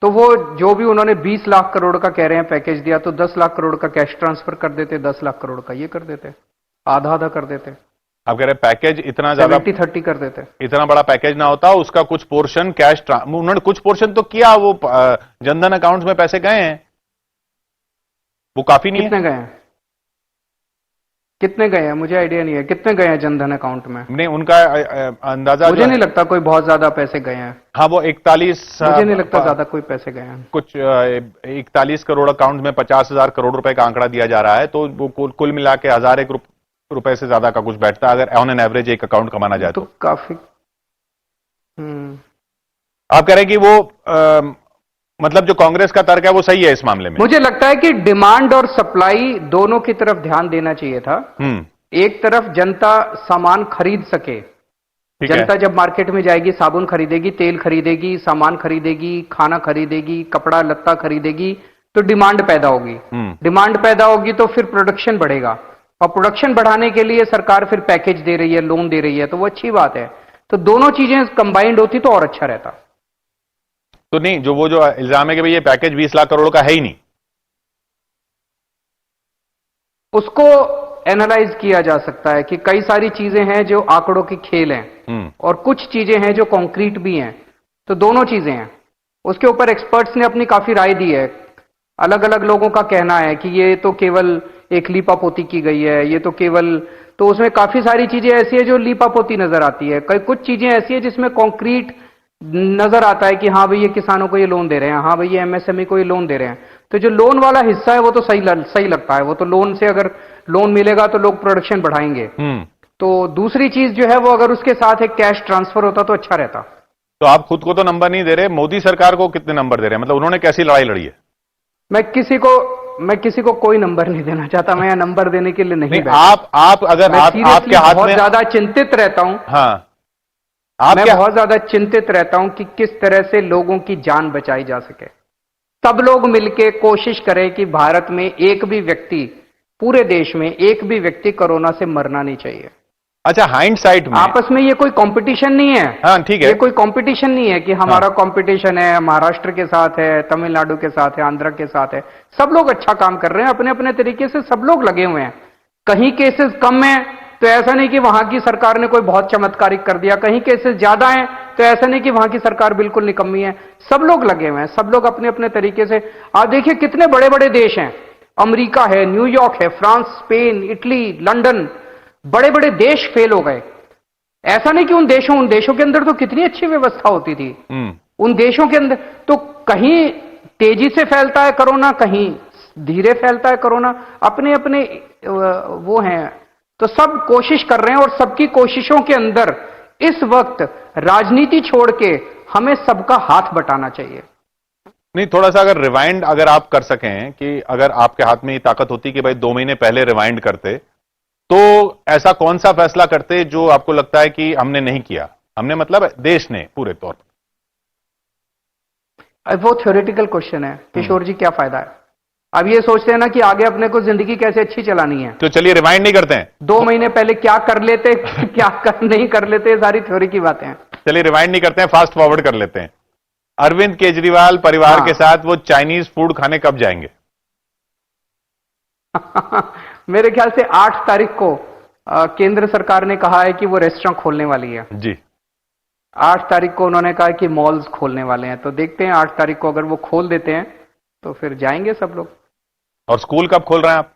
[SPEAKER 2] तो वो जो भी उन्होंने 20 लाख करोड़ का कह रहे हैं पैकेज दिया, तो 10 लाख करोड़ का कैश ट्रांसफर कर देते, 10 लाख करोड़ का ये कर देते, आधा आधा कर देते।
[SPEAKER 1] आप कह रहे हैं पैकेज इतना ज्यादा
[SPEAKER 2] 70-30 कर देते,
[SPEAKER 1] इतना बड़ा पैकेज ना होता, उसका कुछ पोर्शन कैश उन्होंने कुछ पोर्शन तो किया, वो जनधन अकाउंट्स में पैसे गए हैं, वो काफी नहीं
[SPEAKER 2] कितने गए हैं? कितने गए हैं मुझे आइडिया नहीं है, कितने गए हैं जनधन अकाउंट में?
[SPEAKER 1] नहीं, उनका अंदाजा
[SPEAKER 2] मुझे नहीं लगता कोई बहुत ज्यादा पैसे गए हैं।
[SPEAKER 1] हाँ, वो 41
[SPEAKER 2] मुझे नहीं लगता ज्यादा कोई पैसे गए हैं।
[SPEAKER 1] कुछ 41 करोड़ अकाउंट में 50,000 करोड़ रुपए का आंकड़ा दिया जा रहा है, तो वो कुल मिला के 1,001 रुपए से ज्यादा का कुछ बैठता है अगर ऑन एन एवरेज एक अकाउंट का माना जाए तो
[SPEAKER 2] काफी।
[SPEAKER 1] आप कह रहे हैं कि वो मतलब जो कांग्रेस का तर्क है वो सही है इस मामले में?
[SPEAKER 2] मुझे लगता है कि डिमांड और सप्लाई दोनों की तरफ ध्यान देना चाहिए था। एक तरफ जनता सामान खरीद सके, जनता जब मार्केट में जाएगी, साबुन खरीदेगी, तेल खरीदेगी, सामान खरीदेगी, खाना खरीदेगी, कपड़ा लत्ता खरीदेगी, तो डिमांड पैदा होगी। डिमांड पैदा होगी तो फिर प्रोडक्शन बढ़ेगा, और प्रोडक्शन बढ़ाने के लिए सरकार फिर पैकेज दे रही है, लोन दे रही है, तो वो अच्छी बात है। तो दोनों चीजें कंबाइंड होती तो और अच्छा रहता।
[SPEAKER 1] तो नहीं, जो वो जो इल्जाम है कि भाई ये पैकेज 20 लाख करोड़ का है ही नहीं,
[SPEAKER 2] उसको एनालाइज किया जा सकता है कि कई सारी चीजें हैं जो आंकड़ों की खेल हैं, और कुछ चीजें हैं जो कॉन्क्रीट भी हैं। तो दोनों चीजें हैं, उसके ऊपर एक्सपर्ट्स ने अपनी काफी राय दी है। अलग अलग लोगों का कहना है कि ये तो केवल एक लीपापोती की गई है, ये तो केवल, तो उसमें काफी सारी चीजें ऐसी है जो लीपापोती नजर आती है, कई कुछ चीजें ऐसी है जिसमें कॉन्क्रीट नजर आता है कि हाँ भाई ये किसानों को ये लोन दे रहे हैं, हाँ भाई ये एमएसएमई को ये लोन दे रहे हैं। तो जो लोन वाला हिस्सा है वो तो सही लगता है, वो तो लोन से अगर लोन मिलेगा तो लोग प्रोडक्शन बढ़ाएंगे। तो दूसरी चीज जो है वो अगर उसके साथ एक कैश ट्रांसफर होता तो अच्छा रहता।
[SPEAKER 1] तो आप खुद को तो नंबर नहीं दे रहे, मोदी सरकार को कितने नंबर दे रहे हैं? मतलब उन्होंने कैसी लड़ाई लड़ी है?
[SPEAKER 2] मैं किसी को कोई नंबर नहीं देना चाहता, मैं नंबर देने के लिए नहीं
[SPEAKER 1] आप अगर आपके हाथ में
[SPEAKER 2] बहुत ज्यादा चिंतित रहता हूं।
[SPEAKER 1] हाँ,
[SPEAKER 2] मैं बहुत ज्यादा चिंतित रहता हूं कि किस तरह से लोगों की जान बचाई जा सके। सब लोग मिलकर कोशिश करें कि भारत में एक भी व्यक्ति, पूरे देश में एक भी व्यक्ति कोरोना से मरना नहीं चाहिए।
[SPEAKER 1] अच्छा, हाइंडसाइट में
[SPEAKER 2] आपस में ये कोई कंपटीशन नहीं है।
[SPEAKER 1] हाँ, ठीक है,
[SPEAKER 2] ये कोई कंपटीशन नहीं है कि हमारा कंपटीशन है महाराष्ट्र के साथ है, तमिलनाडु के साथ है, आंध्र के साथ है। सब लोग अच्छा काम कर रहे हैं अपने अपने तरीके से, सब लोग लगे हुए हैं। कहीं केसेस कम है तो ऐसा नहीं कि वहां की सरकार ने कोई बहुत चमत्कारिक कर दिया, कहीं केसेस ज्यादा हैं तो ऐसा नहीं कि वहां की सरकार बिल्कुल निकम्मी है। सब लोग लगे हुए हैं, सब लोग अपने अपने तरीके से। आप देखिए कितने बड़े बड़े देश हैं, अमेरिका है, न्यूयॉर्क है, फ्रांस, स्पेन, इटली, लंदन, बड़े बड़े देश फेल हो गए। ऐसा नहीं कि उन देशों के अंदर तो कितनी अच्छी व्यवस्था होती थी। उन देशों के अंदर तो कहीं तेजी से फैलता है कोरोना, कहीं धीरे फैलता है कोरोना, अपने अपने वो हैं। तो सब कोशिश कर रहे हैं, और सबकी कोशिशों के अंदर इस वक्त राजनीति छोड़ के हमें सबका हाथ बटाना चाहिए।
[SPEAKER 1] नहीं, थोड़ा सा अगर रिवाइंड अगर आप कर सकें कि अगर आपके हाथ में ये ताकत होती कि भाई 2 महीने पहले रिवाइंड करते, तो ऐसा कौन सा फैसला करते जो आपको लगता है कि हमने नहीं किया? हमने मतलब देश ने पूरे तौर पर।
[SPEAKER 2] वो थ्योरेटिकल क्वेश्चन है किशोर जी, क्या फायदा है? अब ये सोचते हैं ना कि आगे अपने को जिंदगी कैसे अच्छी चलानी है,
[SPEAKER 1] तो चलिए रिवाइंड नहीं करते हैं।
[SPEAKER 2] 2 महीने पहले क्या कर लेते क्या नहीं कर लेते, सारी थ्योरी की बातें हैं।
[SPEAKER 1] चलिए रिवाइंड नहीं करते हैं, फास्ट फॉरवर्ड कर लेते हैं। अरविंद केजरीवाल परिवार के साथ वो चाइनीज फूड खाने कब जाएंगे?
[SPEAKER 2] मेरे ख्याल से 8 तारीख को केंद्र सरकार ने कहा है कि वो रेस्टोरेंट खोलने वाली है
[SPEAKER 1] जी।
[SPEAKER 2] 8 तारीख को उन्होंने कहा कि मॉल्स खोलने वाले हैं, तो देखते हैं 8 तारीख को अगर वो खोल देते हैं तो फिर जाएंगे सब लोग।
[SPEAKER 1] और स्कूल कब खोल रहे हैं आप?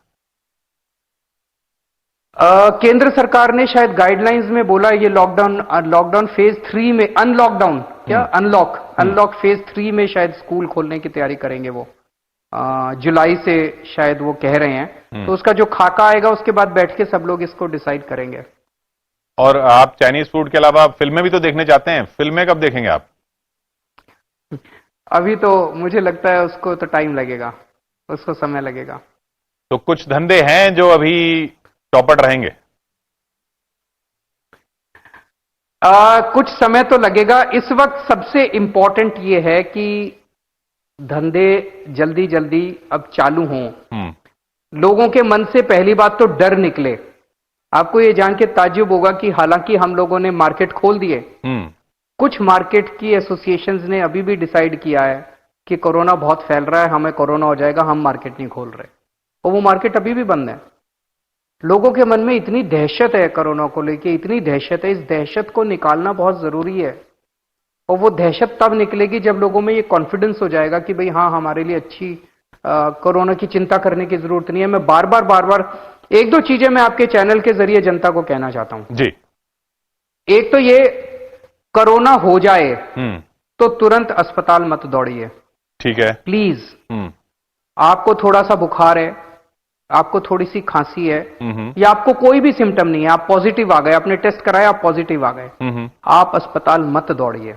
[SPEAKER 2] केंद्र सरकार ने शायद गाइडलाइंस में बोला ये लॉकडाउन फेज 3 में, अनलॉक फेज 3 में शायद स्कूल खोलने की तैयारी करेंगे वो। जुलाई से शायद वो कह रहे हैं। तो उसका जो खाका आएगा उसके बाद बैठ के सब लोग इसको डिसाइड करेंगे।
[SPEAKER 1] और आप चाइनीज फूड के अलावा फिल्में भी तो देखने जाते हैं, फिल्में कब देखेंगे आप?
[SPEAKER 2] अभी तो मुझे लगता है उसको तो टाइम लगेगा, उसको समय लगेगा।
[SPEAKER 1] तो कुछ धंधे हैं जो अभी चौपट रहेंगे।
[SPEAKER 2] कुछ समय तो लगेगा। इस वक्त सबसे इंपॉर्टेंट ये है कि धंधे जल्दी जल्दी अब चालू हों। लोगों के मन से पहली बात तो डर निकले। आपको ये जान के ताज्जुब होगा कि हालांकि हम लोगों ने मार्केट खोल दिए, कुछ मार्केट की एसोसिएशंस ने अभी भी डिसाइड किया है कि कोरोना बहुत फैल रहा है, हमें कोरोना हो जाएगा, हम मार्केट नहीं खोल रहे, और वो मार्केट अभी भी बंद है। लोगों के मन में इतनी दहशत है कोरोना को लेके, इतनी दहशत है, इस दहशत को निकालना बहुत जरूरी है। और वो दहशत तब निकलेगी जब लोगों में ये कॉन्फिडेंस हो जाएगा कि भाई हाँ, हमारे लिए अच्छी कोरोना की चिंता करने की जरूरत नहीं है। मैं बार बार एक दो चीजें मैं आपके चैनल के जरिए जनता को कहना चाहता हूं
[SPEAKER 1] जी।
[SPEAKER 2] एक तो ये, कोरोना हो जाए तो तुरंत अस्पताल मत दौड़िए,
[SPEAKER 1] ठीक है,
[SPEAKER 2] प्लीज। आपको थोड़ा सा बुखार है, आपको थोड़ी सी खांसी है, या आपको कोई भी सिम्टम नहीं है, आप पॉजिटिव आ गए, आपने टेस्ट कराया, आप पॉजिटिव आ गए, आप अस्पताल मत दौड़िए।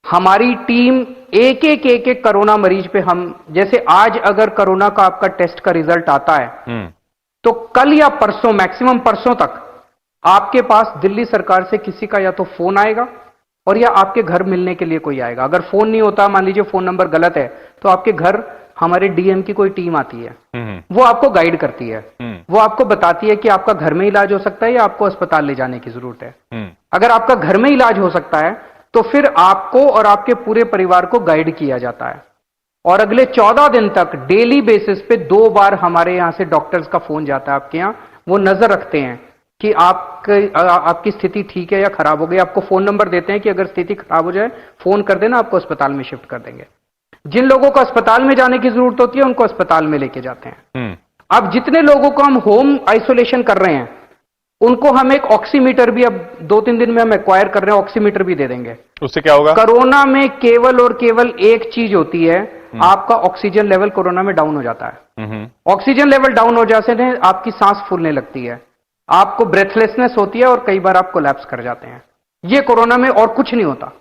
[SPEAKER 2] हमारी टीम एक एक कोरोना मरीज पे, हम जैसे आज अगर कोरोना का आपका टेस्ट का रिजल्ट आता है तो कल या परसों, मैक्सिमम परसों तक आपके पास दिल्ली सरकार से किसी का या तो फोन आएगा और या आपके घर मिलने के लिए कोई आएगा। अगर फोन नहीं होता, मान लीजिए फोन नंबर गलत है, तो आपके घर हमारे डीएम की कोई टीम आती है, वो आपको गाइड करती है, वो आपको बताती है कि आपका घर में इलाज हो सकता है या आपको अस्पताल ले जाने की जरूरत है। अगर आपका घर में इलाज हो सकता है तो फिर आपको और आपके पूरे परिवार को गाइड किया जाता है, और अगले 14 दिन तक डेली बेसिस पे 2 बार हमारे यहां से डॉक्टर्स का फोन जाता है आपके यहां। वो नजर रखते हैं कि आपकी स्थिति ठीक है या खराब हो गई। आपको फोन नंबर देते हैं कि अगर स्थिति खराब हो जाए फोन कर देना, आपको अस्पताल में शिफ्ट कर देंगे। जिन लोगों को अस्पताल में जाने की जरूरत होती है उनको अस्पताल में लेके जाते हैं। अब जितने लोगों को हम होम आइसोलेशन कर रहे हैं उनको हम एक ऑक्सीमीटर भी अब 2-3 दिन में हम एक्वायर कर रहे हैं, ऑक्सीमीटर भी दे देंगे।
[SPEAKER 1] उससे क्या होगा?
[SPEAKER 2] कोरोना में केवल और केवल एक चीज होती है, आपका ऑक्सीजन लेवल कोरोना में डाउन हो जाता है। ऑक्सीजन लेवल डाउन हो जाने से आपकी सांस फूलने लगती है, आपको ब्रेथलेसनेस होती है और कई बार आप कोलैप्स कर जाते हैं। ये कोरोना में और कुछ नहीं होता।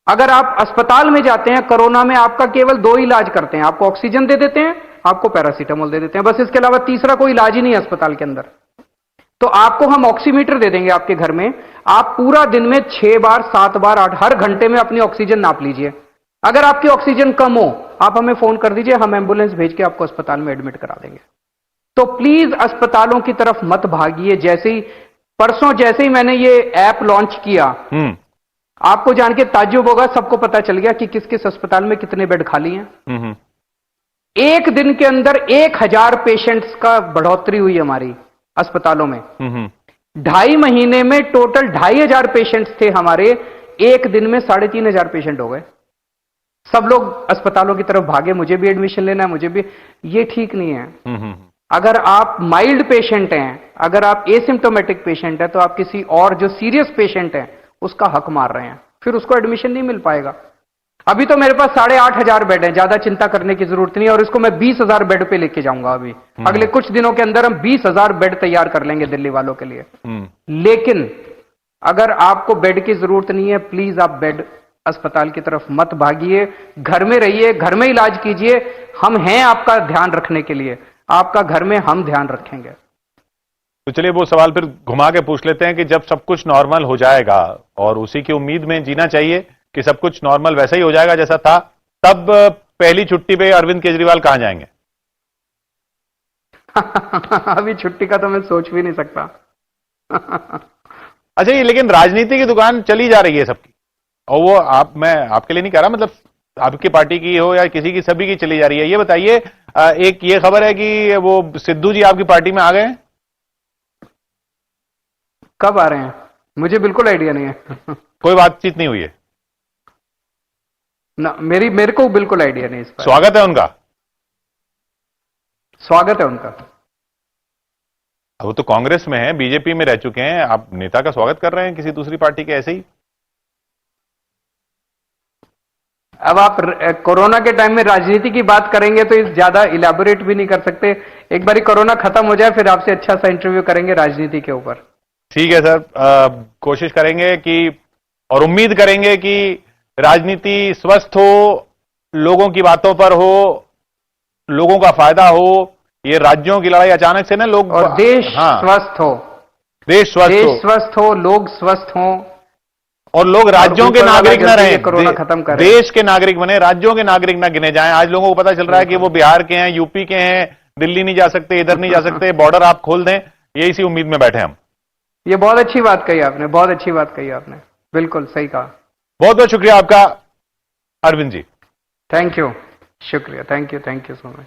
[SPEAKER 2] अगर आप अस्पताल में जाते हैं कोरोना में, आपका केवल 2 इलाज करते हैं, आपको ऑक्सीजन दे देते हैं, आपको पैरासीटामोल दे देते हैं, बस। इसके अलावा तीसरा कोई इलाज ही नहीं है अस्पताल के अंदर। तो आपको हम ऑक्सीमीटर दे देंगे आपके घर में, आप पूरा दिन में 6 बार 7 बार 8 हर घंटे में अपनी ऑक्सीजन नाप लीजिए। अगर आपकी ऑक्सीजन कम हो, आप हमें फोन कर दीजिए, हम एम्बुलेंस भेज के आपको अस्पताल में एडमिट करा देंगे। तो प्लीज अस्पतालों की तरफ मत भागिए। जैसे ही परसों जैसे ही मैंने ये ऐप लॉन्च किया, आपको जान के ताज्जुब होगा, सबको पता चल गया कि किस किस अस्पताल में कितने बेड खाली हैं। एक दिन के अंदर 1000 पेशेंट्स का बढ़ोतरी हुई हमारी अस्पतालों में। 2.5 महीने में टोटल 2500 पेशेंट्स थे हमारे, एक दिन में 3500 पेशेंट हो गए। सब लोग अस्पतालों की तरफ भागे, मुझे भी एडमिशन लेना है, मुझे भी। ये ठीक नहीं है। अगर आप माइल्ड पेशेंट हैं, अगर आप एसिम्टोमेटिक पेशेंट है, तो आप किसी और जो सीरियस पेशेंट है उसका हक मार रहे हैं, फिर उसको एडमिशन नहीं मिल पाएगा। अभी तो मेरे पास 8500 बेड है, ज्यादा चिंता करने की जरूरत नहीं है, और इसको मैं 20,000 बेड पे लेके जाऊंगा। अभी अगले कुछ दिनों के अंदर हम 20,000 बेड तैयार कर लेंगे दिल्ली वालों के लिए। लेकिन अगर आपको बेड की जरूरत नहीं है, प्लीज आप बेड अस्पताल की तरफ मत भागिए, घर में रहिए, घर में इलाज कीजिए। हम हैं आपका ध्यान रखने के लिए, आपका घर में हम ध्यान रखेंगे।
[SPEAKER 1] तो चलिए वो सवाल फिर घुमा के पूछ लेते हैं कि जब सब कुछ नॉर्मल हो जाएगा, और उसी की उम्मीद में जीना चाहिए कि सब कुछ नॉर्मल वैसा ही हो जाएगा जैसा था, तब पहली छुट्टी पे अरविंद केजरीवाल कहां जाएंगे?
[SPEAKER 2] अभी छुट्टी का तो मैं सोच भी नहीं सकता।
[SPEAKER 1] अच्छा, ये लेकिन राजनीति की दुकान चली जा रही है सबकी, और वो मैं आपके लिए नहीं कह रहा, मतलब आपकी पार्टी की हो या किसी की, सभी की चली जा रही है। ये बताइए, एक ये खबर है कि वो सिद्धू जी आपकी पार्टी में आ गए हैं।
[SPEAKER 2] कब आ रहे हैं? मुझे बिल्कुल आइडिया नहीं है।
[SPEAKER 1] कोई बातचीत नहीं हुई है
[SPEAKER 2] ना, मेरे को बिल्कुल आइडिया नहीं इस पर।
[SPEAKER 1] स्वागत है उनका?
[SPEAKER 2] स्वागत है उनका।
[SPEAKER 1] वो तो कांग्रेस में है, बीजेपी में रह चुके हैं, आप नेता का स्वागत कर रहे हैं किसी दूसरी पार्टी के ऐसे ही?
[SPEAKER 2] अब आप कोरोना के टाइम में राजनीति की बात करेंगे तो इस ज्यादा इलेबोरेट भी नहीं कर सकते। एक बारी कोरोना खत्म हो जाए फिर आपसे अच्छा सा इंटरव्यू करेंगे राजनीति के ऊपर।
[SPEAKER 1] ठीक है सर, कोशिश करेंगे कि, और उम्मीद करेंगे कि राजनीति स्वस्थ हो, लोगों की बातों पर हो, लोगों का फायदा हो। ये राज्यों की लड़ाई अचानक से ना लोग
[SPEAKER 2] और देश
[SPEAKER 1] हाँ,
[SPEAKER 2] स्वस्थ हो,
[SPEAKER 1] देश
[SPEAKER 2] स्वस्थ हो, लोग स्वस्थ हों
[SPEAKER 1] और लोग राज्यों के नागरिक न रहें,
[SPEAKER 2] कोरोना खत्म करें,
[SPEAKER 1] देश के नागरिक बने, राज्यों के नागरिक न गिने जाएं। आज लोगों को पता चल रहा है कि वो बिहार के हैं, यूपी के हैं, दिल्ली नहीं जा सकते, इधर नहीं जा सकते, बॉर्डर आप खोल दें, ये इसी उम्मीद में बैठे हम।
[SPEAKER 2] ये बहुत अच्छी बात कही आपने, बहुत अच्छी बात कही आपने, बिल्कुल सही कहा।
[SPEAKER 1] बहुत बहुत शुक्रिया आपका अरविंद जी।
[SPEAKER 2] थैंक यू, शुक्रिया, थैंक यू सो मच।